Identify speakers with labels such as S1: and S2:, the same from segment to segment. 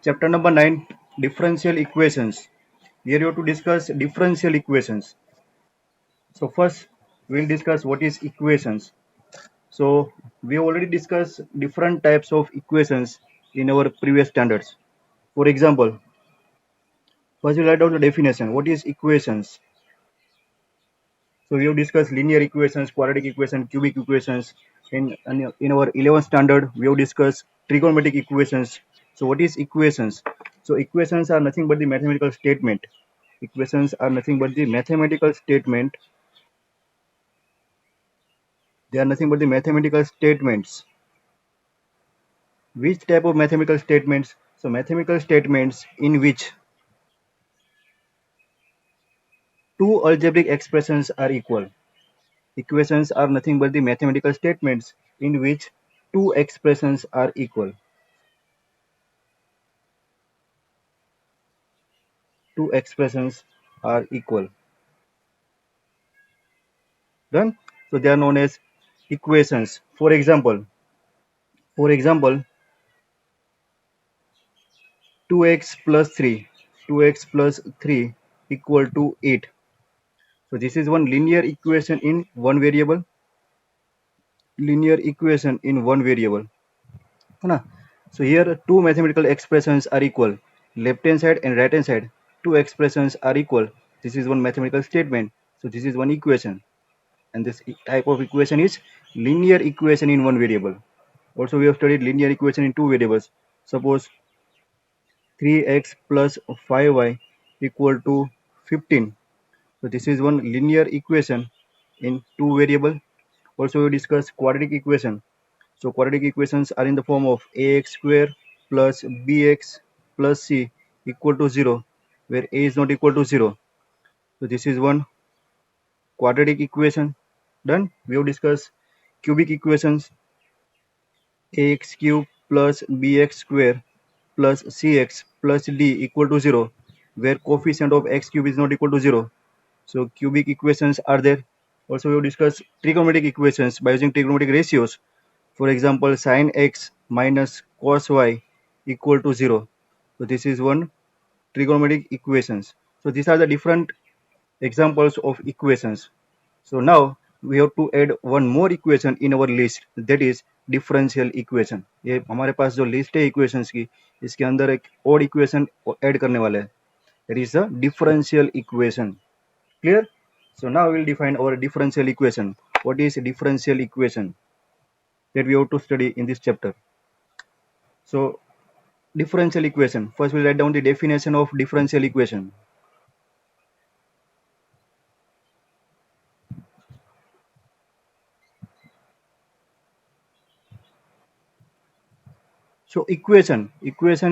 S1: Chapter number 9, differential equations. Here you have to discuss differential equations. So first we'll discuss what is equations. So we already discussed different types of equations in our previous standards. For example, first we'll write down the definition. What is equations? So we have discussed linear equations, quadratic equations, cubic equations. In our 11th standard, we have discussed trigonometric equations. So what is equations? So equations are nothing but the mathematical statement. Equations are nothing but the mathematical statement. They are nothing but the mathematical statements. Which type of mathematical statements? So mathematical statements in which two algebraic expressions are equal. Equations are nothing but the mathematical statements in which two expressions are equal. Two expressions are equal. Done? So they are known as equations. For example, 2x plus 3, 2x plus 3 equal to 8. So this is one linear equation in one variable. Linear equation in one variable. है So here two mathematical expressions are equal. Left hand side and right hand side. Two expressions are equal. This is one mathematical statement. So this is one equation. And this type of equation is linear equation in one variable. Also we have studied linear equation in two variables. Suppose 3x plus 5y equal to 15. So this is one linear equation in two variable. Also we discuss quadratic equation. So quadratic equations are in the form of ax square plus bx plus c equal to 0, where a is not equal to 0. So this is one quadratic equation. Done. We have discussed cubic equations. Ax cube plus bx square plus cx plus d equal to 0, where coefficient of x cube is not equal to 0. So cubic equations are there. Also we will discuss trigonometric equations by using trigonometric ratios. For example, sin x minus cos y equal to 0. So this is one trigonometric equations. So these are the different examples of equations. So now we have to add one more equation in our list, that is differential equation. ये हमारे पास जो list है equations की, इसके अंदर एक और equation add करने वाले हैं. That is a differential equation. Clear? So now we will define our differential equation. What is a differential equation? That we have to study in this chapter. So differential equation. First we'll write down the definition of differential equation. So equation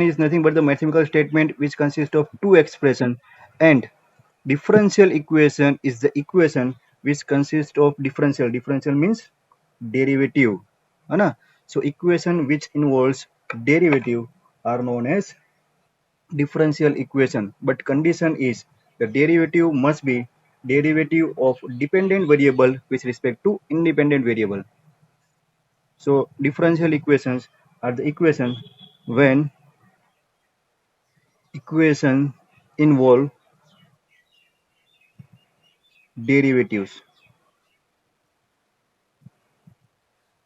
S1: is nothing but the mathematical statement which consists of two expressions, and differential equation is the equation which consists of differential. Differential means derivative. है ना? So equation which involves derivative are known as differential equation. But condition is the derivative must be derivative of dependent variable with respect to independent variable. So differential equations are the equation when equation involve derivatives.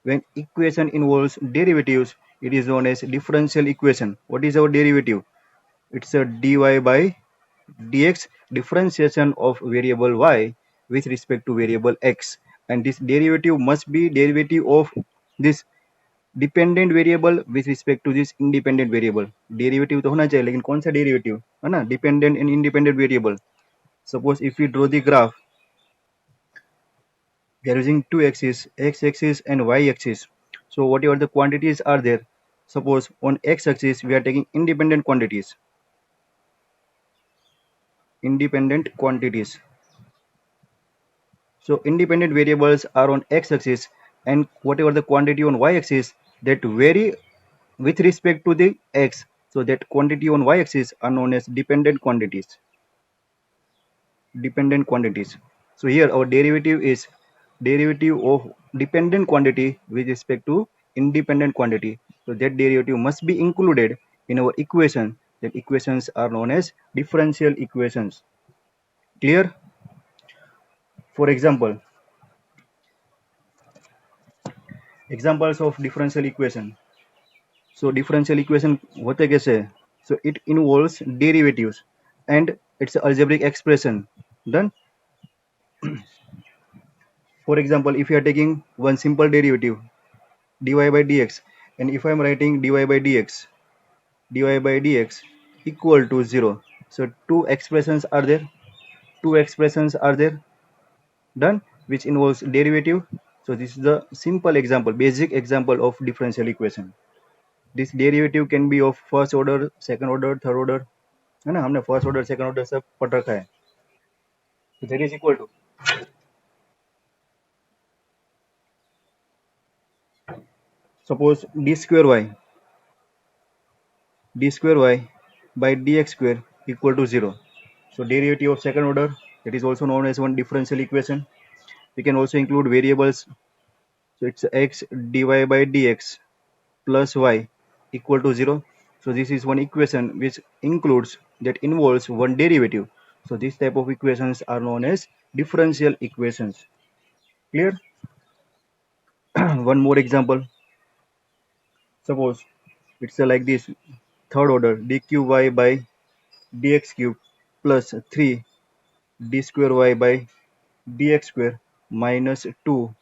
S1: When equation involves derivatives, it is known as differential equation. What is our derivative? It's a dy by dx, differentiation of variable y with respect to variable x, and this derivative must be derivative of this dependent variable with respect to this independent variable. Derivative तो होना चाहिए, लेकिन कौन सा derivative है ना, dependent and independent variable. Suppose if you draw the graph, we are using two axes, x axis and y axis. So whatever the quantities are there, suppose on x axis we are taking independent quantities. So independent variables are on x axis, and whatever the quantity on y axis that vary with respect to the x, so that quantity on y axis are known as dependent quantities. So here our derivative is derivative of dependent quantity with respect to independent quantity. So that derivative must be included in our equation, then equations are known as differential equations. Clear? For example, examples of differential equation. So differential equation होते कैसे है? So it involves derivatives and it's an algebraic expression. Done? For example, if you are taking one simple derivative dy by dx, and if I am writing dy by dx equal to 0. So two expressions are there. Two expressions are there. Done? Which involves derivative. So this is the simple example, basic example of differential equation. This derivative can be of first order, second order, third order, है ना, हमने first order second order सब पढ़ रखा है. So that is equal to, suppose d square y by dx square equal to 0. So derivative of second order, that is also known as one differential equation. We can also include variables. So it's x dy by dx plus y equal to 0. So this is one equation which includes, that involves one derivative. So this type of equations are known as differential equations. Clear? One more example. Suppose it's like this, third order dqy by dx cube plus 3 d square y by dx square minus 2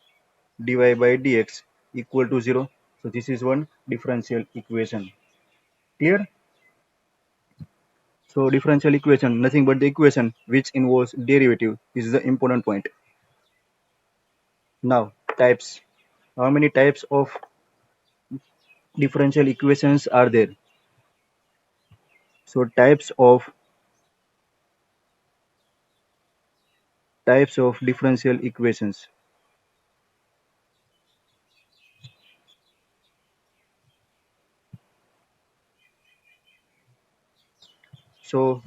S1: dy by dx equal to 0. So this is one differential equation. Clear? So differential equation, nothing but the equation which involves derivative. This is the important point. Now types. How many types of differential equations are there? So types of differential equations. So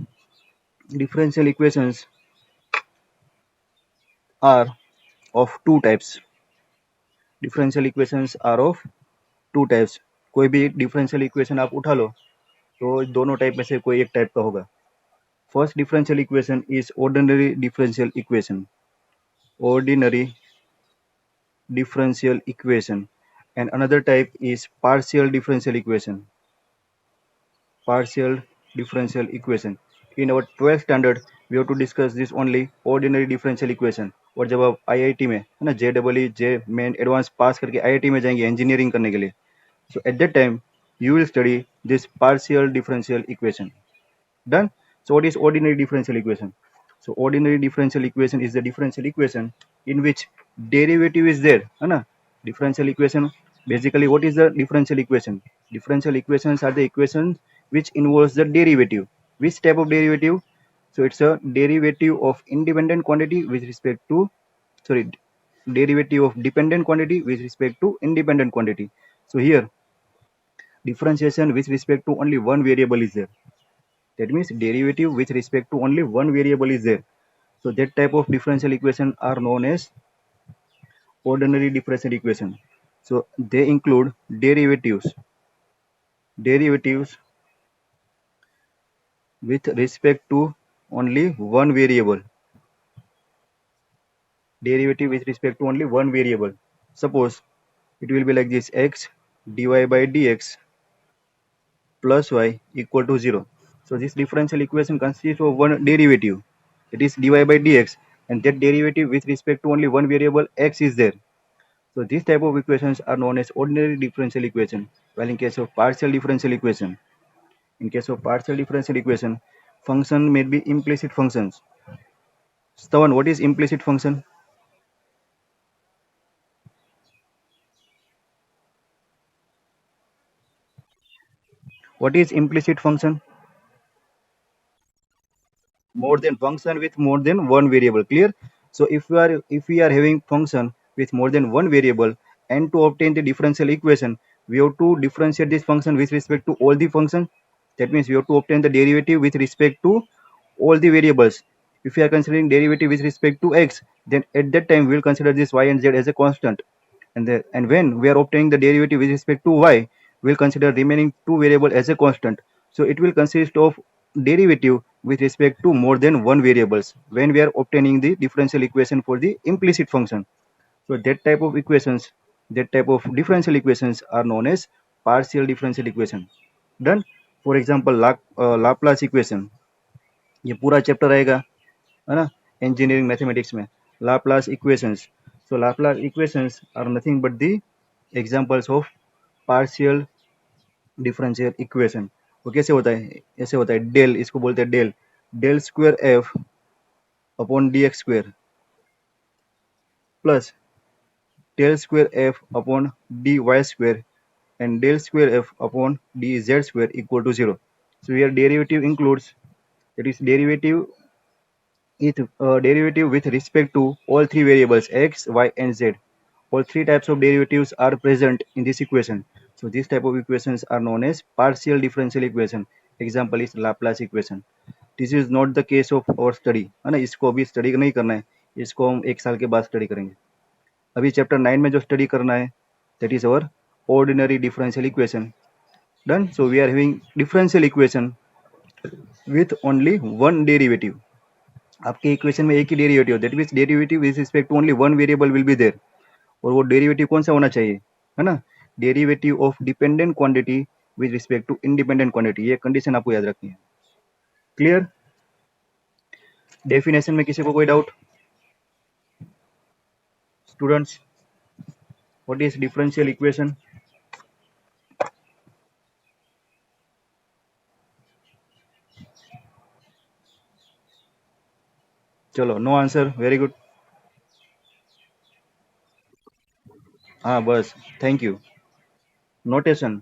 S1: differential equations are of two types. Differential equations are of two types. कोई भी differential equation आप उठा लो तो दोनों type में से कोई एक टाइप का होगा. First differential equation is ordinary differential equation. Ordinary differential equation. And another type is partial differential equation. Partial differential equation. In our 12th standard, we have to discuss this only ordinary differential equation. और जब आप IIT में है ना JEE जे main advance पास करके IIT में जाएंगे engineering करने के लिए, so at that time you will study this partial differential equation. Done? So what is ordinary differential equation? So ordinary differential equation is the differential equation in which derivative is there, है ना. Differential equation, basically what is the differential equation? Differential equations are the equations which involves the derivative. Which type of derivative? So it's a derivative of independent quantity with respect to, sorry, derivative of dependent quantity with respect to independent quantity. So here differentiation with respect to only one variable is there. That means derivative with respect to only one variable is there. So that type of differential equation are known as ordinary differential equation. So they include derivatives with respect to only one variable. Derivative with respect to only one variable. Suppose it will be like this, x dy by dx plus y equal to 0. So this differential equation consists of one derivative, that is dy by dx, and that derivative with respect to only one variable x is there. So these type of equations are known as ordinary differential equation. While in case of partial differential equation, function may be implicit functions. Stavan, what is implicit function? What is implicit function? More than function with more than one variable. Clear? So if we are having function with more than one variable, and to obtain the differential equation we have to differentiate this function with respect to all the function. That means we have to obtain the derivative with respect to all the variables. If we are considering derivative with respect to x, then at that time we will consider this y and z as a constant, and when we are obtaining the derivative with respect to y, we'll consider remaining two variable as a constant. So it will consist of derivative with respect to more than one variables when we are obtaining the differential equation for the implicit function. So that type of differential equations are known as partial differential equation. Done. For example, Laplace equation, ये पूरा chapter आएगा, है ना, engineering mathematics में, Laplace equations. So Laplace equations are nothing but the examples of partial differential equation. वो कैसे होता है? ऐसे होता है, डेल, इसको बोलते हैं del, del square F upon D X square plus del square f upon dy square and del square f upon dz square equal to 0. So here derivative includes, that is derivative with respect to all three variables x, y and z. All three types of derivatives are present in this equation. So this type of equations are known as partial differential equation. Example is Laplace equation. This is not the case of our study, है ना, इसको अभी study नहीं करना है, इसको हम एक साल के बाद स्टडी करेंगे. अभी चैप्टर 9 में जो स्टडी करना है, that is our ordinary differential equation. Done. So we are having differential equation with only one derivative. आपके इक्वेशन में एक ही derivative, that means derivative with respect to only one variable will be there. और वो derivative कौन सा होना चाहिए, है ना, derivative of dependent quantity with respect to independent quantity. ये कंडीशन आपको याद रखनी है. क्लियर? डेफिनेशन में किसी को कोई doubt? Students, what is differential equation? चलो, नो आंसर, वेरी गुड. हाँ बस, thank you. Notation.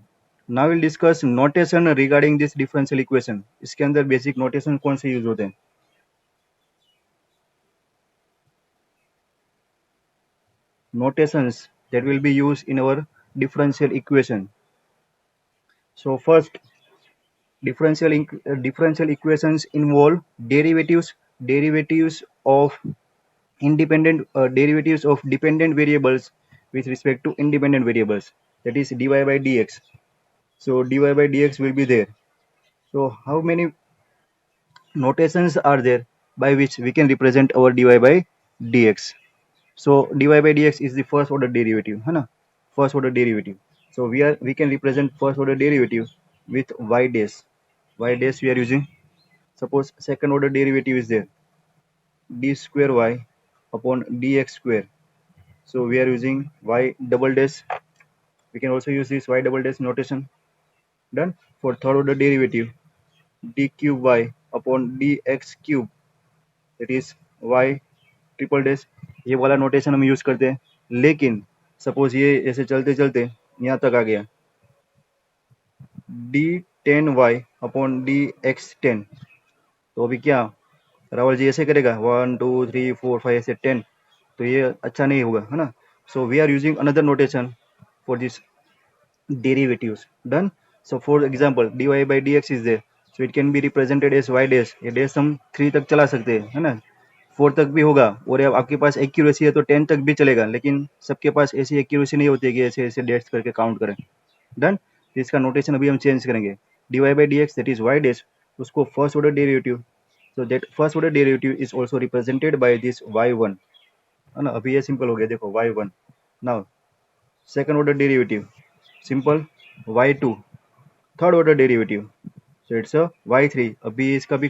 S1: Now will discuss notation regarding this differential equation. इसके अंदर बेसिक नोटेशन कौन से यूज होते हैं? Notations that will be used in our differential equation. So first, differential equations involve derivatives of derivatives of dependent variables with respect to independent variables, that is dy by dx. So dy by dx will be there. So how many notations are there by which we can represent our dy by dx? So dy by dx is the first order derivative, है ना, first order derivative. So we can represent first order derivative with y dash. Y dash we are using. Suppose second order derivative is there, d square y upon dx square. So we are using y double dash. We can also use this y double dash notation. Done. For third order derivative, d cube y upon dx cube, that is y triple dash. ये वाला notation हम use करते हैं. लेकिन suppose ये ऐसे चलते चलते यहाँ तक आ गया, D ten Y upon D X ten. तो अभी क्या रावल जी ऐसे करेगा, 1 2 3 4 5 ऐसे 10, तो ये अच्छा नहीं होगा, है ना. So we are using another notation for this derivatives. Done. So for example, dy by dx is there, so it can be represented as y dash. ये dash हम 3 तक चला सकते हैं, है ना, 4 तक भी होगा. और अब आपके पास एक्यूरेसी है तो 10 तक भी चलेगा, लेकिन सबके पास ऐसी एक्यूरेसी नहीं होती है कि ऐसे ऐसे डेट्स करके काउंट करें. डन. इसका नोटेशन अभी हम चेंज करेंगे. dy by dx, that is y dash, उसको first order derivative. so that first order derivative is also represented by this y1, है ना. अभी ये सिंपल हो गया, देखो y1. Now second order derivative, simple, y2. Third order derivative, so it's a y3. अभी इसका भी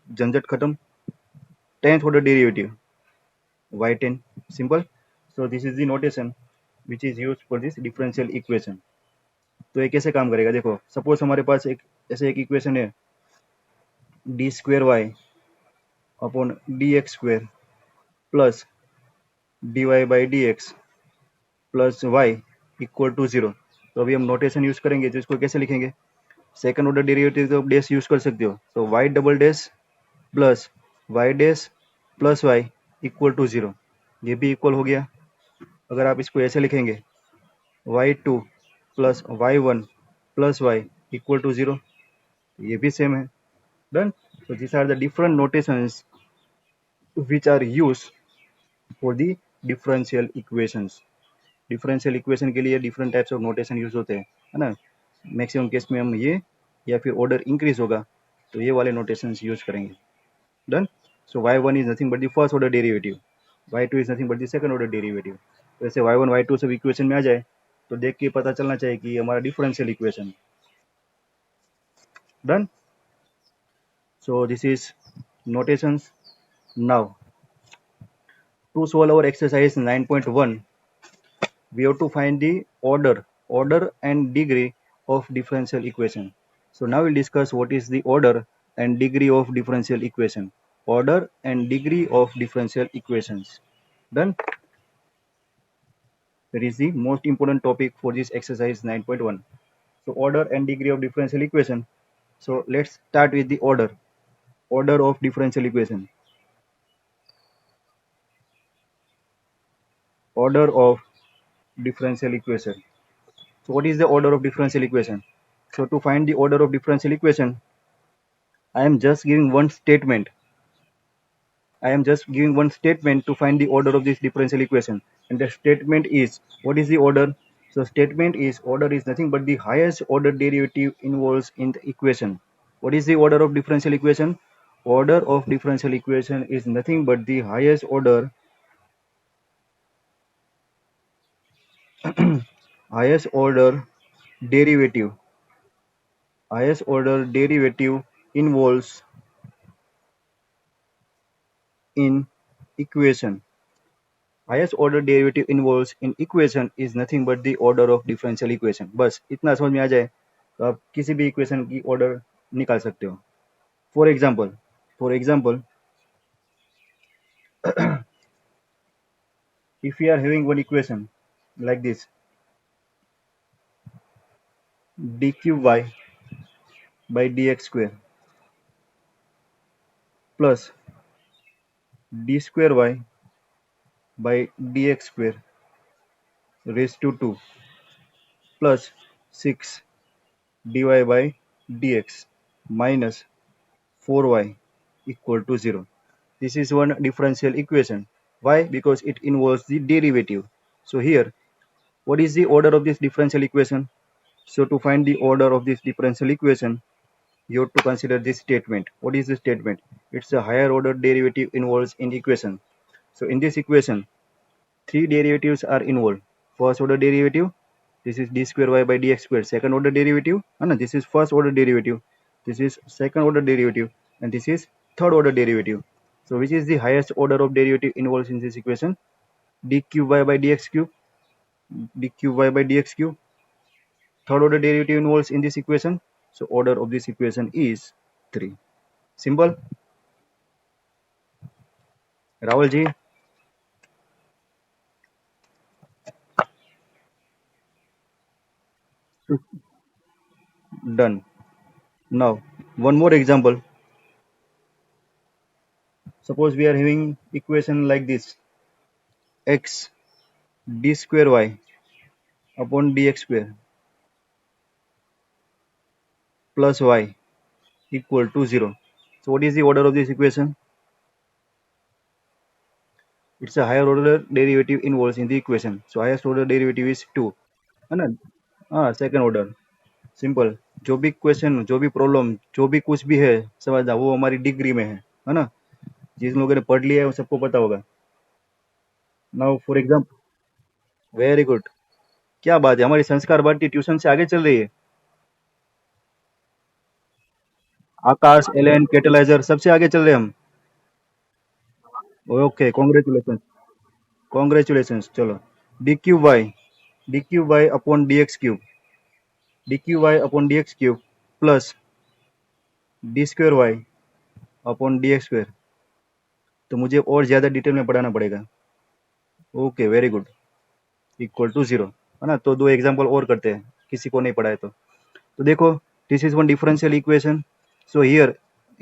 S1: झंझट खत्म. Tenth order derivative, y10. Simple. So this is the notation which is used for this differential equation. तो ये कैसे काम करेगा, देखो सपोज हमारे पास एक ऐसे एक इक्वेशन है, D square Y upon D X square plus D Y by D X plus Y equal to 0. तो अभी हम नोटेशन यूज करेंगे, तो इसको कैसे लिखेंगे? सेकंड ऑर्डर डेरिवेटिव तो डैश यूज कर सकते हो. तो Y double dash plus Y dash plus Y equal to 0. ये भी इक्वल हो गया. अगर आप इसको ऐसे लिखेंगे, y2 plus y1 plus y equal to 0, ये भी सेम है. Done. so these are the different notations which are used for the differential equations. Differential equation के लिए different types of notation use होते हैं, है ना. मैक्सिमम केस में हम ये या फिर ऑर्डर इंक्रीज होगा तो ये वाले नोटेशंस यूज करेंगे. Done. So y1 is nothing but the first order derivative, y2 is nothing but the second order derivative. तो ऐसे y1 y2 सब इक्वेशन में आ जाए तो देख के पता चलना चाहिए कि हमारा differential equation. Done. So this is notations. Now to solve our exercise 9.1, we have to find the order and degree of differential equation. So now we'll discuss what is the order and degree of differential equation. Order and degree of differential equations. Done. That is the most important topic for this exercise 9.1. So order and degree of differential equation. So let's start with the order. Order of differential equation. Order of differential equation. So what is the order of differential equation? So to find the order of differential equation, I am just giving one statement. I am just giving one statement to find the order of this differential equation. And the statement is, what is the order? So statement is, order is nothing but the highest order derivative involved in the equation. What is the order of differential equation? Order of differential equation is nothing but the highest order highest order derivative. Highest order derivative involves in equation. Highest order derivative involves in equation is nothing but the order of differential equation. बस इतना समझ में आ जाए तो आप किसी भी equation की ऑर्डर निकाल सकते हो. For example if we are having one equation like this, dqy by dx square plus d square y by dx square raised to 2 plus 6 dy by dx minus 4y equal to 0. This is one differential equation. Why? Because it involves the derivative. So here, what is the order of this differential equation? So to find the order of this differential equation, you have to consider this statement. What is the statement? It's a higher order derivative involved in equation. So in this equation, three derivatives are involved. First order derivative, this is d square y by dx square. Second order derivative, no, this is first order derivative. This is second order derivative, and this is third order derivative. So which is the highest order of derivative involved in this equation? d cube y by dx cube, d cube y by dx cube. Third order derivative involved in this equation. So order of this equation is 3. Simple. Rahul ji, done. Now one more example. Suppose we are having equation like this: x d square y upon dx square plus y equal to 0. So what is the order of this equation? It's a higher order derivative involved in the equation. So highest order derivative is 2. है ना? हाँ, second order. Simple. जो भी question, जो भी problem, जो भी कुछ भी है समझना, वो हमारी डिग्री में है ना? जिन लोगों ने पढ़ लिया है वो सबको पता होगा. Now for example, very good. क्या बात है, हमारी संस्कार भारती ट्यूशन से आगे चल रही है. आकाश, एलेन, कैटलाइजर सबसे आगे चल रहे हैं हम. Okay, congratulation. कॉन्ग्रेचुलेशन. चलो. D cube Y upon D X cube, D Q Y upon D X cube plus D square Y upon D X square. तो मुझे और ज्यादा डिटेल में पढ़ाना पड़ेगा. Okay, very good. Equal to 0, है ना? तो दो एग्जांपल और करते हैं, किसी को नहीं पढ़ा है तो देखो, this is one differential equation. So here,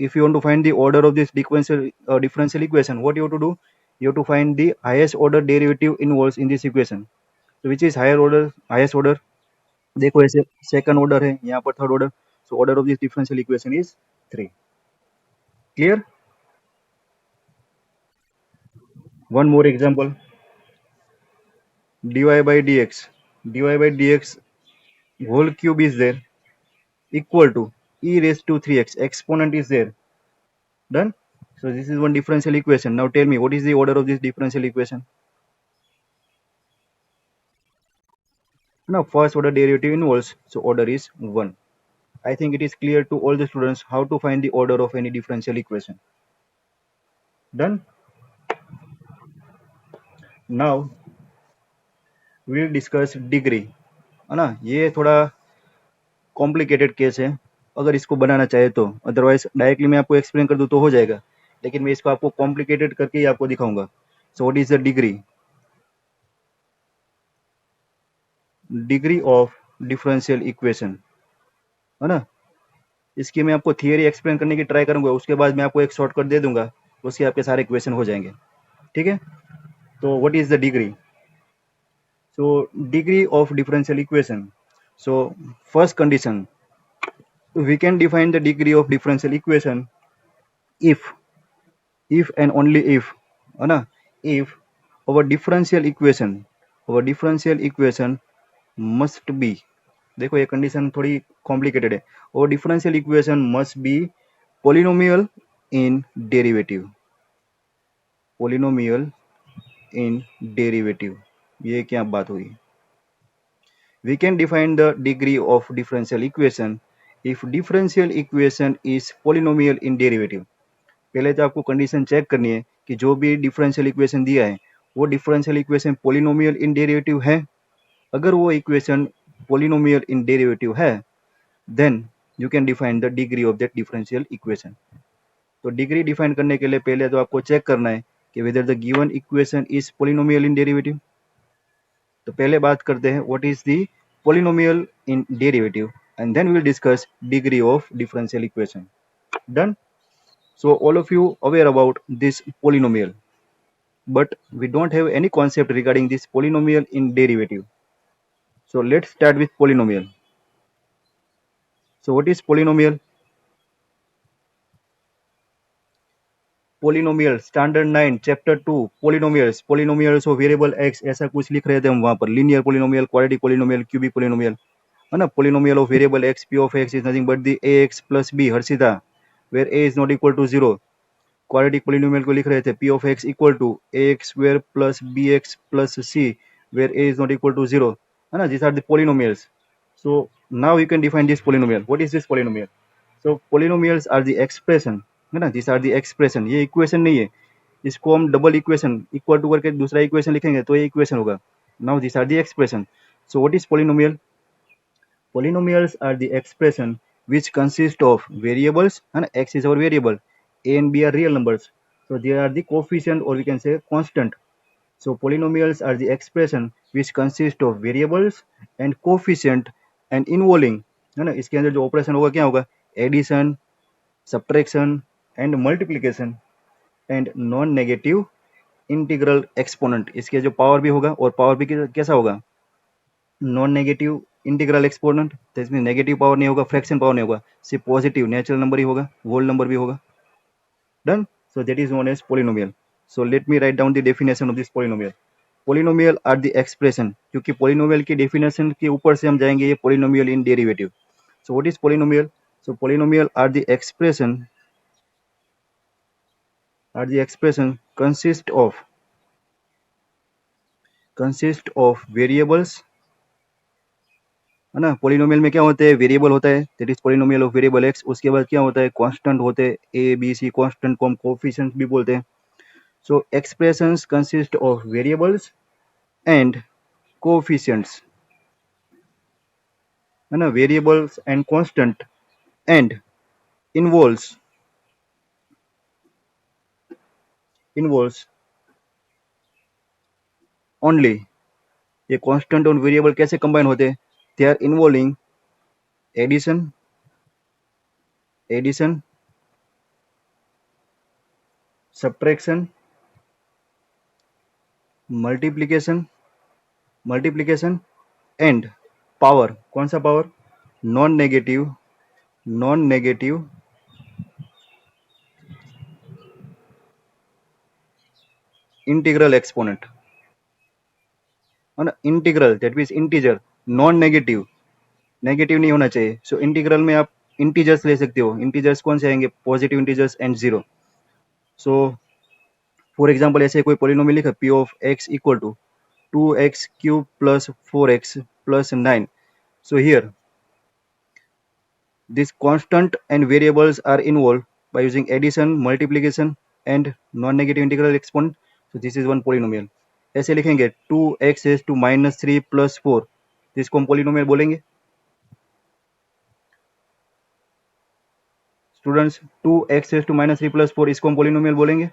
S1: if you want to find the order of this differential equation, what you have to do? You have to find the highest order derivative involved in this equation. So which is higher order, highest order? देखो, ऐसे second order है, यहाँ पर third order. So order of this differential equation is 3. Clear? One more example: dy by dx, dy by dx whole cube is there, equal to e raised to 3x. Exponent is there. Done. So this is one differential equation. Now tell me, what is the order of this differential equation? Now first order derivative involves, so order is 1. I think it is clear to all the students how to find the order of any differential equation. Done. Now we will discuss degree, है ना? ये थोड़ा complicated case है अगर इसको बनाना चाहे तो, otherwise directly मैं आपको एक्सप्लेन कर दूं तो हो जाएगा, लेकिन मैं इसको आपको कॉम्प्लिकेटेड करके ही आपको दिखाऊंगा. सो what is the degree of differential equation, है ना? इसकी मैं आपको थियरी एक्सप्लेन करने की ट्राई करूंगा, उसके बाद मैं आपको एक शॉर्टकट दे दूंगा, उसके आपके सारे इक्वेशन हो जाएंगे. ठीक है? तो what is the degree? So degree of differential equation. So first condition, we can define the degree of differential equation if and only if, है ना? If our differential equation must be, देखो ये condition थोड़ी complicated है. और differential equation must be polynomial in derivative. Polynomial in derivative, ये क्या बात हुई? We can define the degree of differential equation if differential equation is polynomial in derivative. पहले तो आपको कंडीशन चेक करनी है कि जो भी डिफरेंशियल इक्वेशन दिया है वो differential equation polynomial in derivative है. अगर वो इक्वेशन पोलिनोमियल इन डेरिवेटिव है then you can define the degree of that differential equation. तो डिग्री डिफाइन करने के लिए पहले तो आपको चेक करना है कि whether the given equation is polynomial in derivative. तो पहले बात करते हैं what is the polynomial in derivative, and then we'll discuss degree of differential equation. Done. So all of you aware about this polynomial, but we don't have any concept regarding this polynomial in derivative. So let's start with polynomial. So what is polynomial? Polynomial standard 9 chapter 2 polynomials of variable x, ऐसा कुछ लिख रहे थे हम वहां पर. linear polynomial, quadratic polynomial, cubic polynomial, है ना? polynomial of variable x, p of x is nothing but the ax plus b, Harshita, where a is not equal to 0. Quadratic polynomial को लिख रहे थे p of x equal to ax square plus bx plus c, where a is not equal to 0, है ना? these are the polynomials. So now you can define this polynomial. What is this polynomial? So polynomials are the expression, है ना? these are the expression. ये equation नहीं है, इसको हम double equation equal to करके दूसरा इक्वेशन लिखेंगे तो ये इक्वेशन होगा. Now these are the expression. So what is polynomial? Polynomials are the expression which consist of variables, and x is our variable, a and b are real numbers, so they are the coefficient or we can say constant. So polynomials are the expression which consist of variables and coefficient and involving, है ना? इसके अंदर जो operation होगा क्या होगा? Addition, subtraction and multiplication and non negative integral exponent. इसके जो पावर भी होगा, और पावर भी कैसा होगा? नॉन नेगेटिव इंटीग्रल एक्सपोनेंट, तो इसमें नेगेटिव पावर नहीं होगा, फ्रैक्शन पावर नहीं होगा, सिर्फ पॉजिटिव नेचुरल नंबर ही होगा, होल नंबर भी होगा. Done. So that is known as polynomial. So let me write down the definition of this polynomial. Polynomial are the expression, क्योंकि पोलिनोमियल की डेफिनेशन के ऊपर से हम जाएंगे ये polynomial in derivative. So what is polynomial? So polynomial are the expression consist of variables, है ना? पोलिनोमियल में क्या होता है? वेरिएबल होता है, that is polynomial of variable x. उसके बाद क्या होता है? कांस्टेंट होते हैं, ए बी सी कांस्टेंट को हम कोएफिशिएंट्स भी बोलते हैं. So expressions consist of variables and coefficients, है ना? Variables and constant and involves only. ये कांस्टेंट और वेरिएबल कैसे कंबाइन होते हैं? They are involving addition, subtraction, multiplication and power. कौन सा power? Non negative integral exponent, है ना? Integral that means integer, non negative negative नहीं होना चाहिए। सो इंटीग्रल में आप इंटीजर्स ले सकते हो। इंटीजर्स कौन से आएंगे? Positive integers and zero. So for example ऐसे कोई पोलिनोमियल लिखा P of x equal to 2x³ plus 4x plus 9. So here these constant and variables are involved by using addition, multiplication and non-negative integral exponent. So this is one polynomial. ऐसे लिखेंगे 2x raised to -3 plus 4, जिसको हम polynomial बोलेंगे students. 2x raised to -3 plus 4 इसको हम polynomial बोलेंगे।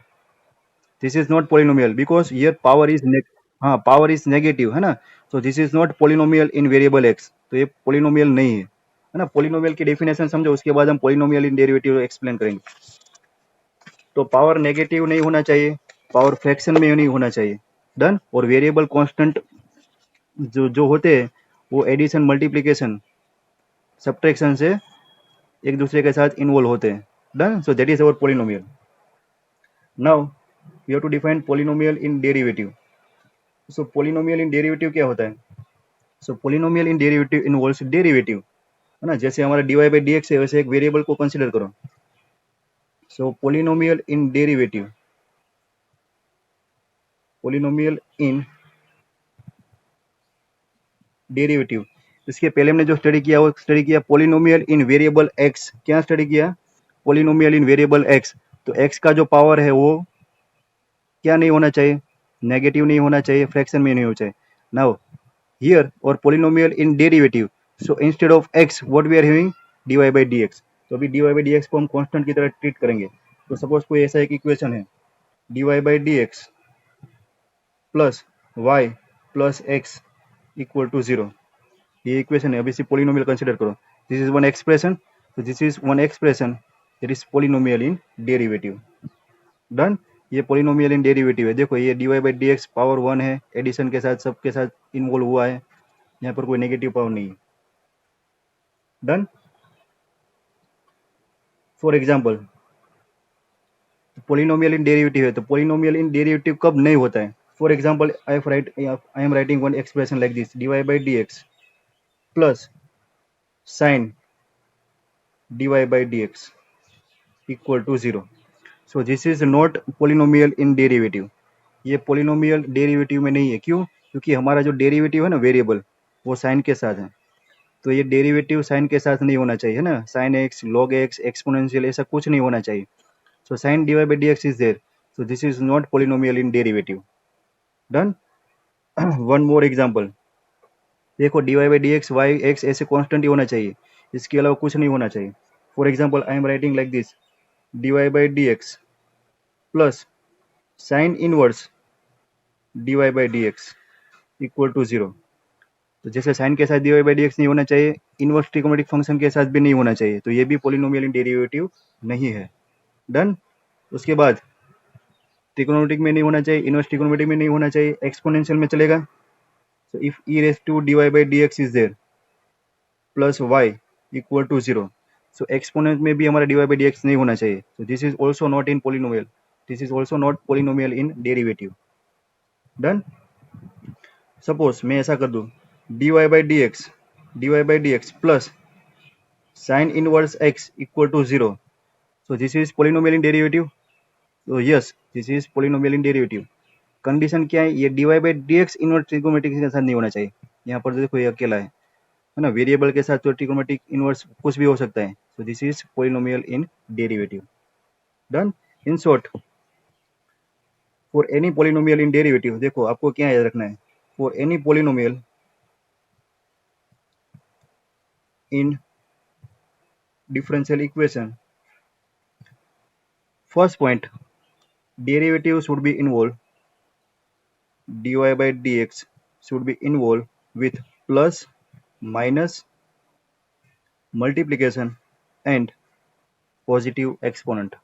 S1: This is not polynomial because here power is हाँ power is negative है ना। सो this is not polynomial in variable x, तो ये पोलिनोमियल नहीं है ना। पोलिनोमियल की डेफिनेशन समझो, उसके बाद हम पोलिनोमियल इन डेरिवेटिव एक्सप्लेन करेंगे। तो पावर नेगेटिव नहीं होना चाहिए, पावर फ्रैक्शन में नहीं होना चाहिए। डन। और वेरिएबल कांस्टेंट जो जो होते हैं वो एडिशन, मल्टीप्लिकेशन, सब्ट्रैक्शन से एक दूसरे के साथ इन्वॉल्व होते हैं। Done. So that is our polynomial. Now we have to define polynomial in derivative. So polynomial in derivative क्या होता है? So polynomial in derivative involves derivative, है ना। जैसे हमारा dy बाई dx है, वैसे एक वेरिएबल को कंसीडर करो। So polynomial in derivative, polynomial in derivative, इसके पहले हमने जो स्टडी किया वो स्टडी किया पोलिनोमियल इन वेरिएबल x। क्या स्टडी किया? Polynomial in variable x। तो x का जो पावर है वो क्या नहीं होना चाहिए? नेगेटिव नहीं होना चाहिए, फ्रैक्शन में नहीं होना चाहिए। नाउ हियर और polynomial in derivative, so instead of x what we are having? dy by dx। तो अभी dy बाई dx को हम कांस्टेंट की तरह ट्रीट करेंगे। तो सपोज कोई ऐसा एक इक्वेशन है dy by dx plus y plus x equal to 0। ये इक्वेशन है, अभी सिर्फ पोलिनोमियल कंसीडर करो। दिस इज वन एक्सप्रेशन, तो this is one expression that is polynomial in derivative. Done. ये पोलिनोमियल इन डेरिवेटिव है। देखो ये dy बाई dx पावर 1 है, एडिशन के साथ सबके साथ इन्वॉल्व हुआ है, यहाँ पर कोई नेगेटिव पावर नहीं है। Done. For example polynomial in derivative है, तो पोलिनोमियल इन डेरिवेटिव कब नहीं होता है? For example I am writing one expression like this dy by dx plus sine dy by dx equal to 0। So this is not polynomial in derivative. ये polynomial derivative में नहीं है। क्यों? क्योंकि हमारा जो डेरिवेटिव है ना वेरिएबल, वो साइन के साथ है। तो ये डेरिवेटिव साइन के साथ नहीं होना चाहिए, है ना। Sine x, log x, exponential, ऐसा कुछ नहीं होना चाहिए। So sine dy by dx is there, so this is not polynomial in derivative. Done. One more example देखो dy by dx y x ऐसे कांस्टेंट ही होना चाहिए, इसके अलावा कुछ नहीं होना चाहिए। For example I am writing like this dy by dx plus sine inverse dy by dx equal to 0। तो जैसे साइन के साथ dy बाई dx नहीं होना चाहिए, इनवर्स ट्रिगोनोमेट्रिक फंक्शन के साथ भी नहीं होना चाहिए, तो ये भी पोलिनोमियल इन डेरिवेटिव नहीं है। डन। उसके बाद ट्रिगोनोमेट्रिक में नहीं होना चाहिए, इनवर्स ट्रिगोनोमेट्रिक में नहीं होना चाहिए, एक्सपोनेंशियल में चलेगा। So if e raise to dy by dx is there plus y equal to 0, so exponent में भी हमारा dy बाई dx नहीं होना चाहिए। So this is also not in polynomial, this is also not polynomial in derivative. Done. Suppose मैं ऐसा कर दूं dy by dx plus sine inverse x equal to 0, so this is polynomial in derivative. तो yes this is polynomial in derivative. Condition क्या है? ये dy by dx inverse trigonometric के साथ नहीं होना चाहिए। यहाँ पर देखो ये अकेला है ना। वेरिएबल के साथ तो ट्रिगोनोमेट्रिक इनवर्स कुछ भी हो सकता है। सो this is polynomial in derivative. Done. In short for any polynomial in derivative, देखो आपको क्या याद रखना है? For any polynomial in differential equation, first point derivative should be involve, dy by dx should be involved with plus, minus, multiplication and positive exponent.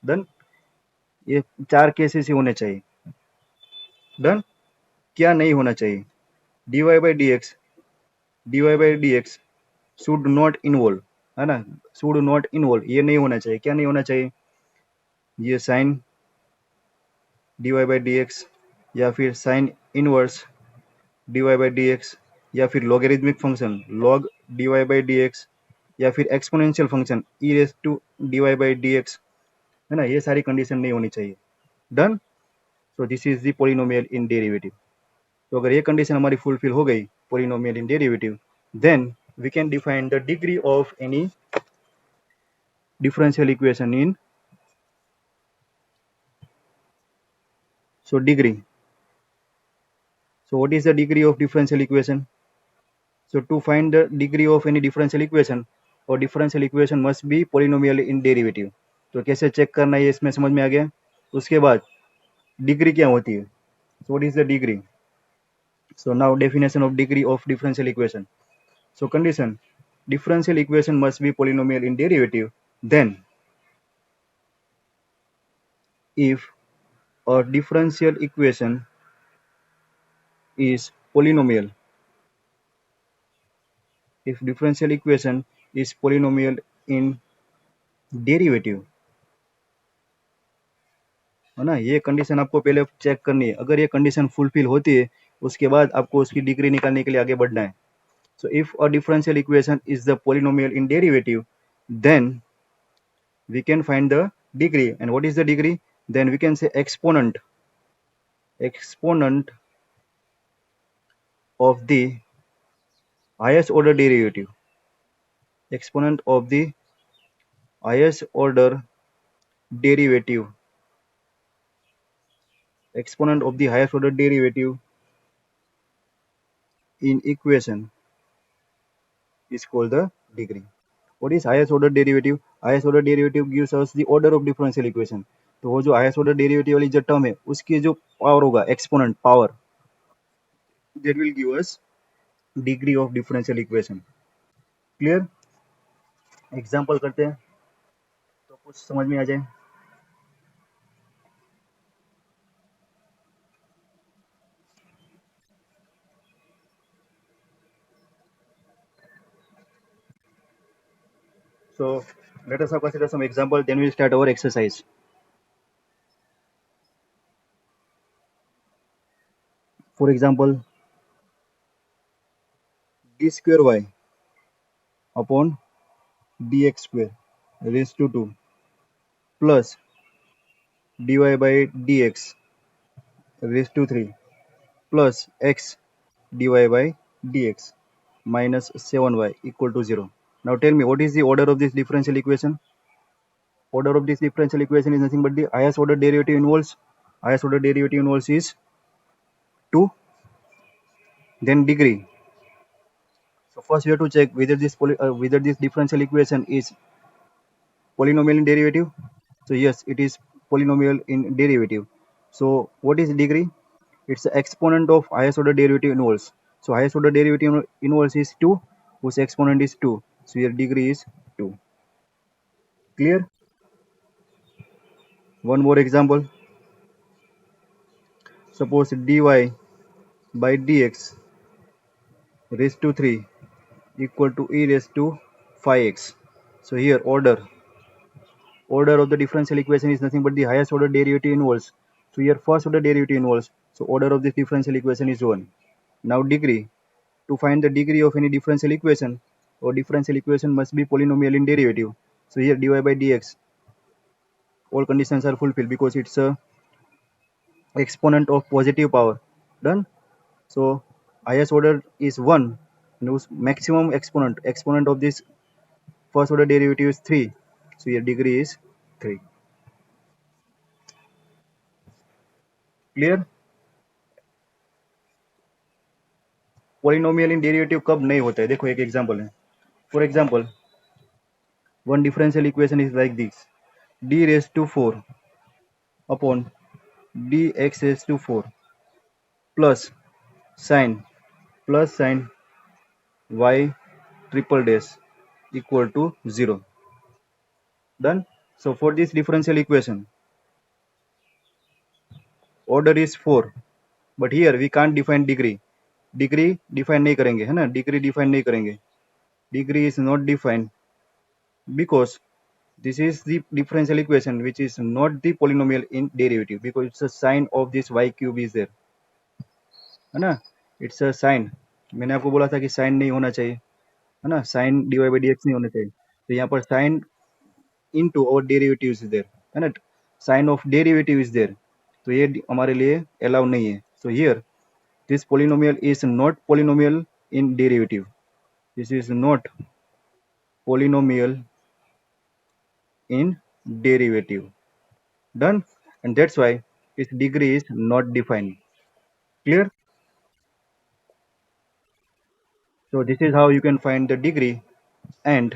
S1: Done. ये चार cases ही होने चाहिए। डन। क्या नहीं होना चाहिए? dy by dx should not involve, है ना। शुड नॉट इन्वॉल्व ये नहीं होना चाहिए। क्या नहीं होना चाहिए? ये साइन dy by dx या फिर sine inverse dy by dx या फिर logarithmic function log dy by dx, या फिर exponential function e raise to dy by dx, है ना, ये सारी कंडीशन नहीं होनी चाहिए। Done. So this is the polynomial in derivative. तो अगर ये कंडीशन हमारी फुलफिल हो गई polynomial in derivative, then we can define the degree of any differential equation in, so degree. So what is the degree of differential equation? So to find the degree of any differential equation, or differential equation must be polynomial in derivative. तो कैसे check करना है, इसमें समझ में आ गया। उसके बाद डिग्री क्या होती है? So what is the degree? So now definition of degree of differential equation. So condition, differential equation must be polynomial in derivative, then if a differential equation is polynomial, if differential equation is polynomial in derivative, है ना, ये condition आपको पहले check करनी है। अगर ये condition fulfil होती है, उसके बाद आपको उसकी डिग्री निकालने के लिए आगे बढ़ना है। So if a differential equation is the polynomial in derivative, then we can find the degree. And what is the degree? Then we can say exponent, exponent of the highest order derivative, exponent of the highest order derivative, exponent of the highest order derivative in equation is called the degree. What is highest order derivative? Highest order derivative gives us the order of differential equation. तो वो जो highest order derivative वाली जो term है, उसकी जो power होगा, exponent power, that will give us degree of differential equation. Clear? Example करते हैं तो कुछ समझ में आ जाए। So let us now consider some example, then we'll start our exercise. For example, d square y upon dx square raised to 2 plus dy by dx raised to 3 plus x dy by dx minus 7y equal to 0. Now tell me, what is the order of this differential equation? Order of this differential equation is nothing but the highest order derivative involves. Highest order derivative involves is 2. Then degree. So first we have to check whether this differential equation is polynomial in derivative. So yes, it is polynomial in derivative. So what is degree? It's the exponent of highest order derivative involves. So highest order derivative involves is 2, whose exponent is 2. So your degree is 2. Clear? One more example. Suppose dy by dx raised to 3 equal to e raised to 5x. So here order of the differential equation is nothing but the highest order derivative involves. So here first order derivative involves. So order of this differential equation is 1. Now degree. To find the degree of any differential equation, or differential equation must be polynomial in derivative. So here dy by dx, all conditions are fulfilled because it's a exponent of positive power. Done. So highest order is 1, and whose maximum exponent of this first order derivative is 3. So here degree is 3. Clear? Polynomial in derivative कब नहीं होता है, देखो एक example है। For example, one differential equation is like this, D raise to 4 upon D x raise to 4 plus sine y triple dash equal to 0. Done. So for this differential equation, order is 4, but here we can't define degree. Degree define नहीं करेंगे, है ना, degree define नहीं करेंगे. Degree is not defined because this is the differential equation which is not the polynomial in derivative, because it's a sign of this y cube is there, है ना, it's a sign. मैंने आपको बोला था कि sign नहीं होना चाहिए, है ना, साइन डिवाइड बाई dx नहीं होना चाहिए, तो यहाँ पर साइन इनटू और डेरिवेटिव इज देयर, है ना, sine of derivative is there, तो ये हमारे लिए अलाउ नहीं है। So here this polynomial is not polynomial in derivative. This is not polynomial in derivative. Done? And that's why its degree is not defined. Clear? So this is how you can find the degree. And